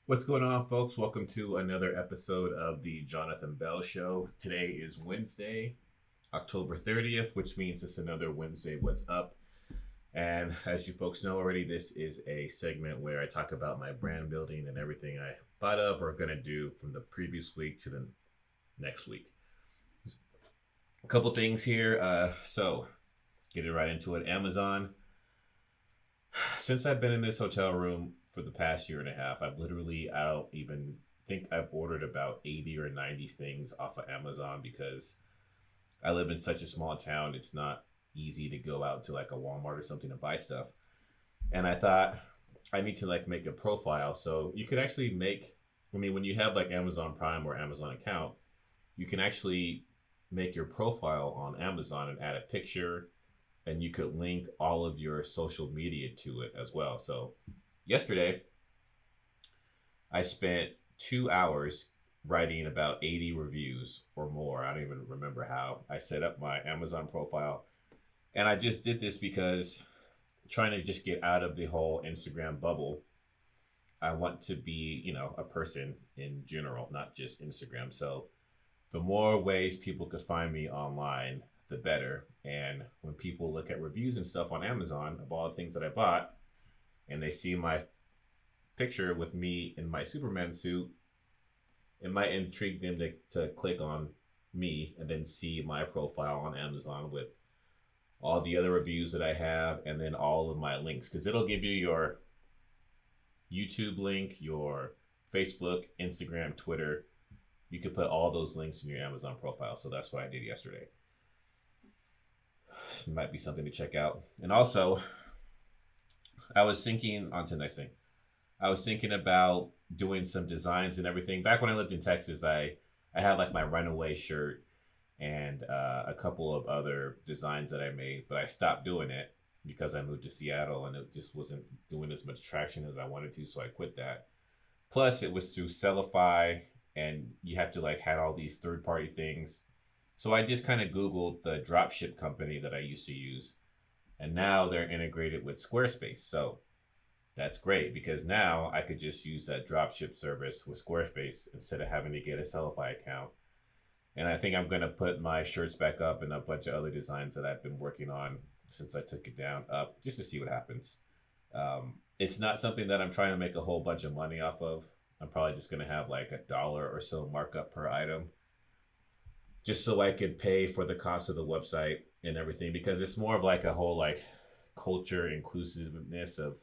What's going on, folks? Welcome to another episode of the Jonathan Bell Show. Today is Wednesday, October 30th, which means it's another Wednesday What's Up. And as you folks know already, this is a segment where I talk about my brand building and everything I thought of or going to do from the previous week to the next week. A couple things here. So, getting right into it. Amazon. Since I've been in this hotel room for the past year and a half, I don't even think I've ordered about 80 or 90 things off of Amazon because I live in such a small town. It's not easy to go out to like a Walmart or something to buy stuff. And I thought I need to like make a profile. So you could actually when you have like Amazon Prime or Amazon account, you can actually make your profile on Amazon and add a picture, and you could link all of your social media to it as well. So yesterday, I spent 2 hours writing about 80 reviews or more. I don't even remember how I set up my Amazon profile. And I just did this because trying to just get out of the whole Instagram bubble. I want to be, a person in general, not just Instagram. So the more ways people could find me online, the better. And when people look at reviews and stuff on Amazon of all the things that I bought, and they see my picture with me in my Superman suit, it might intrigue them to click on me and then see my profile on Amazon with all the other reviews that I have and then all of my links. Because it'll give you your YouTube link, your Facebook, Instagram, Twitter. You could put all those links in your Amazon profile. So that's what I did yesterday. It might be something to check out. And also, I was thinking on to the next thing. I was thinking about doing some designs and everything. Back when I lived in Texas, I had like my runaway shirt and a couple of other designs that I made, but I stopped doing it because I moved to Seattle and it just wasn't doing as much traction as I wanted to, so I quit that. Plus, it was through Sellify, and you have to like had all these third party things. So I just kind of Googled the dropship company that I used to use, and now they're integrated with Squarespace. So that's great because now I could just use that dropship service with Squarespace instead of having to get a Sellify account. And I think I'm going to put my shirts back up and a bunch of other designs that I've been working on since I took it down up just to see what happens. It's not something that I'm trying to make a whole bunch of money off of. I'm probably just going to have like $1 or so markup per item just so I could pay for the cost of the website and everything, because it's more of like a whole like culture inclusiveness of,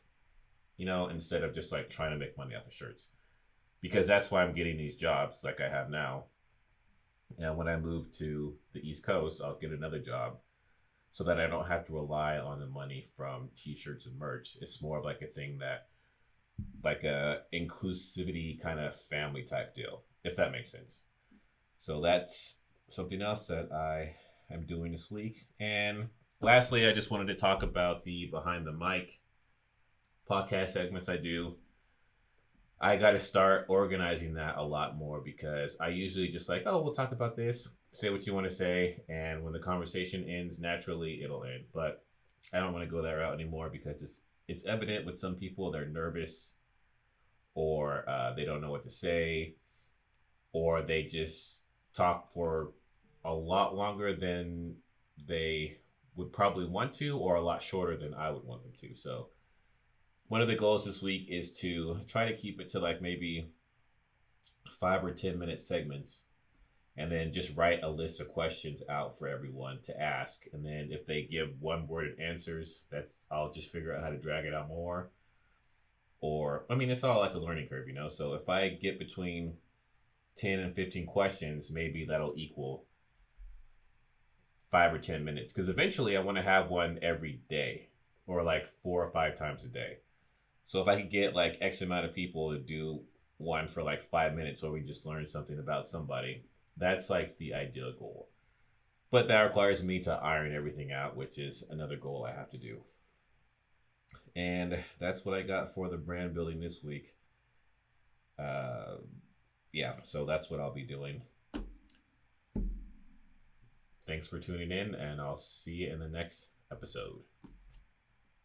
instead of just like trying to make money off of shirts, because that's why I'm getting these jobs like I have now. And when I move to the East Coast, I'll get another job so that I don't have to rely on the money from t-shirts and merch. It's more of like a thing that like a inclusivity kind of family type deal, if that makes sense. So that's something else that I am doing this week. And lastly, I just wanted to talk about the Behind the Mic podcast segments I do. I got to start organizing that a lot more because I usually just like, oh, we'll talk about this, say what you want to say, and when the conversation ends, naturally it'll end. But I don't want to go that route anymore because it's evident with some people they're nervous, or they don't know what to say, or they just talk for a lot longer than they would probably want to, or a lot shorter than I would want them to. So one of the goals this week is to try to keep it to like maybe 5 or 10 minute segments, and then just write a list of questions out for everyone to ask. And then if they give one worded answers, I'll just figure out how to drag it out more. Or, it's all like a learning curve, So if I get between 10 and 15 questions, maybe that'll equal 5 or 10 minutes. Because eventually I want to have one every day, or like 4 or 5 times a day. So if I could get like X amount of people to do one for like 5 minutes, or we just learn something about somebody, that's like the ideal goal. But that requires me to iron everything out, which is another goal I have to do. And that's what I got for the brand building this week. So that's what I'll be doing. Thanks for tuning in, and I'll see you in the next episode.